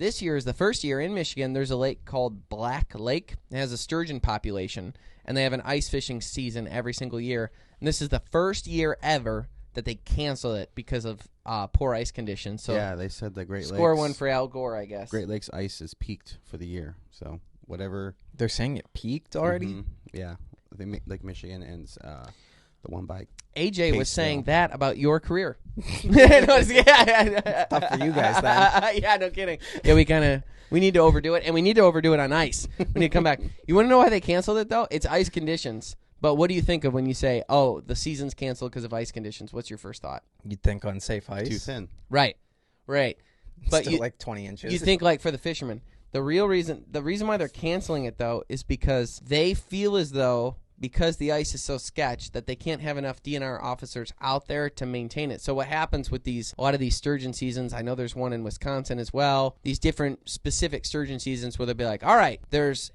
this year is the first year in Michigan. There's a lake called Black Lake. It has a sturgeon population, and they have an ice fishing season every single year. And this is the first year ever that they cancel it because of poor ice conditions. So yeah, they said the Great Lakes. Score one for Al Gore, I guess. Great Lakes ice is peaked for the year. So whatever. They're saying it peaked already? Mm-hmm. Yeah. Lake Michigan and the one by AJ was saying that about your career. Tough for you guys, then. Yeah, no kidding. Yeah, we need to overdo it, and we need to overdo it on ice. We need to come back. You want to know why they canceled it, though? It's ice conditions. But what do you think of when you say, oh, the season's canceled because of ice conditions? What's your first thought? You'd think unsafe ice. too thin. Right. But still like 20 inches. You think like for the fishermen. The reason why they're canceling it, though, is because they feel as though, because the ice is so sketch, that they can't have enough DNR officers out there to maintain it. So what happens with a lot of these sturgeon seasons, I know there's one in Wisconsin as well, these different specific sturgeon seasons where they'll be like, all right,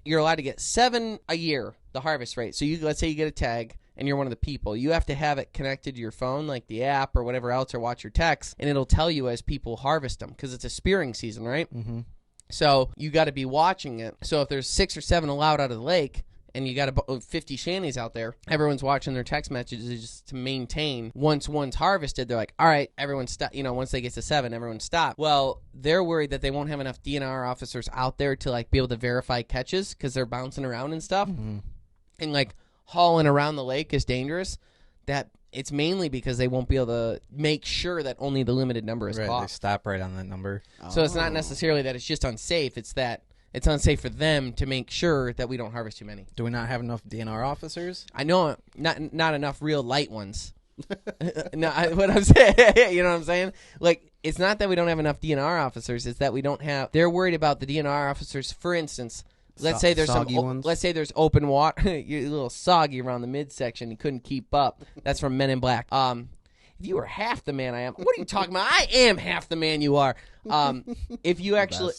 you're allowed to get 7 a year, the harvest rate. So let's say you get a tag and you're one of the people. You have to have it connected to your phone, like the app or whatever else, or watch your texts, and it'll tell you as people harvest them because it's a spearing season, right? Mm-hmm. So you got to be watching it. So if there's 6 or 7 allowed out of the lake, and you got 50 shanties out there, everyone's watching their text messages to maintain. Once one's harvested, they're like, all right, everyone stop. Once they get to 7, everyone stop. Well, they're worried that they won't have enough DNR officers out there to be able to verify catches because they're bouncing around and stuff. Mm-hmm. And hauling around the lake is dangerous. That it's mainly because they won't be able to make sure that only the limited number is caught. They stop right on that number. So it's not necessarily that it's just unsafe. It's that it's unsafe for them to make sure that we don't harvest too many. Do we not have enough DNR officers? I know not enough real light ones. What I'm saying, you know what I'm saying? It's not that we don't have enough DNR officers. It's that we don't have. They're worried about the DNR officers. For instance, let's say there's let's say there's open water. You're a little soggy around the midsection. You couldn't keep up. That's from Men in Black. If you were half the man I am, what are you talking about? I am half the man you are. If you actually.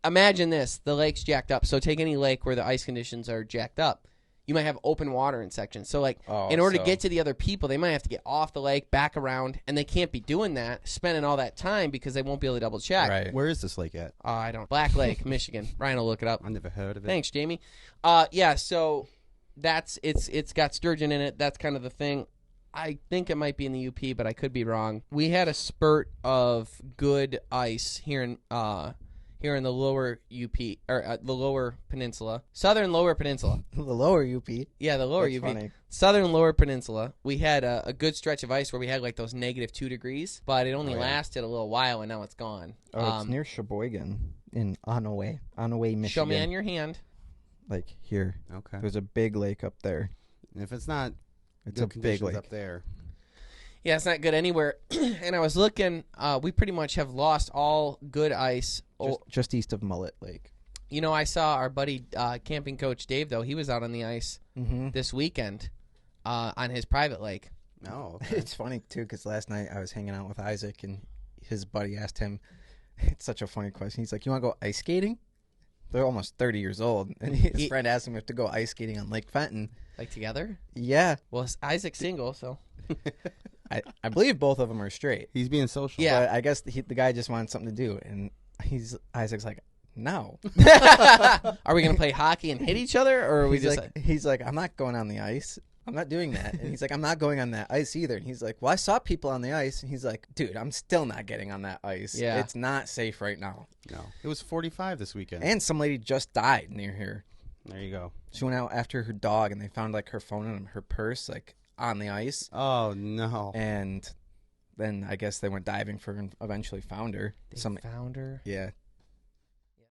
Imagine this, the lake's jacked up. So take any lake where the ice conditions are jacked up. You might have open water in sections. So, in order to get to the other people, they might have to get off the lake, back around, and they can't be doing that, spending all that time because they won't be able to double check. Right. Where is this lake at? I don't. Black Lake, Michigan. Ryan will look it up. I never heard of it. Thanks, Jamie. Yeah, so it's got sturgeon in it. That's kind of the thing. I think it might be in the UP, but I could be wrong. We had a spurt of good ice here in the lower UP, or the lower peninsula. Southern lower peninsula. The lower UP. Yeah, the lower That's UP. funny. Southern lower peninsula. We had a good stretch of ice where we had those -2 degrees, but it only lasted a little while, and now it's gone. Oh, it's near Sheboygan in Onaway, Michigan. Show me on your hand. Here. Okay. There's a big lake up there. And if it's not, it's a big lake up there. Yeah, it's not good anywhere. And I was looking, we pretty much have lost all good ice. Just east of Mullet Lake. I saw our buddy camping coach Dave, though. He was out on the ice this weekend on his private lake. Oh, okay. It's funny, too, because last night I was hanging out with Isaac, and his buddy asked him, it's such a funny question. He's like, you want to go ice skating? They're almost 30 years old. And his friend asked him if to go ice skating on Lake Fenton. Together? Yeah. Well, Isaac's single, so... I believe both of them are straight. He's being social. Yeah. But I guess the guy just wanted something to do, and Isaac's like, no. Are we going to play hockey and hit each other, or are we He's like, I'm not going on the ice. I'm not doing that. And he's like, I'm not going on that ice either. And he's like, well, I saw people on the ice. And he's like, dude, I'm still not getting on that ice. Yeah. It's not safe right now. No. It was 45 this weekend. And some lady just died near here. There you go. She went out after her dog, and they found her phone and her purse on the ice. Oh, no. And then I guess they went diving for her and eventually found her. Found her? Yeah.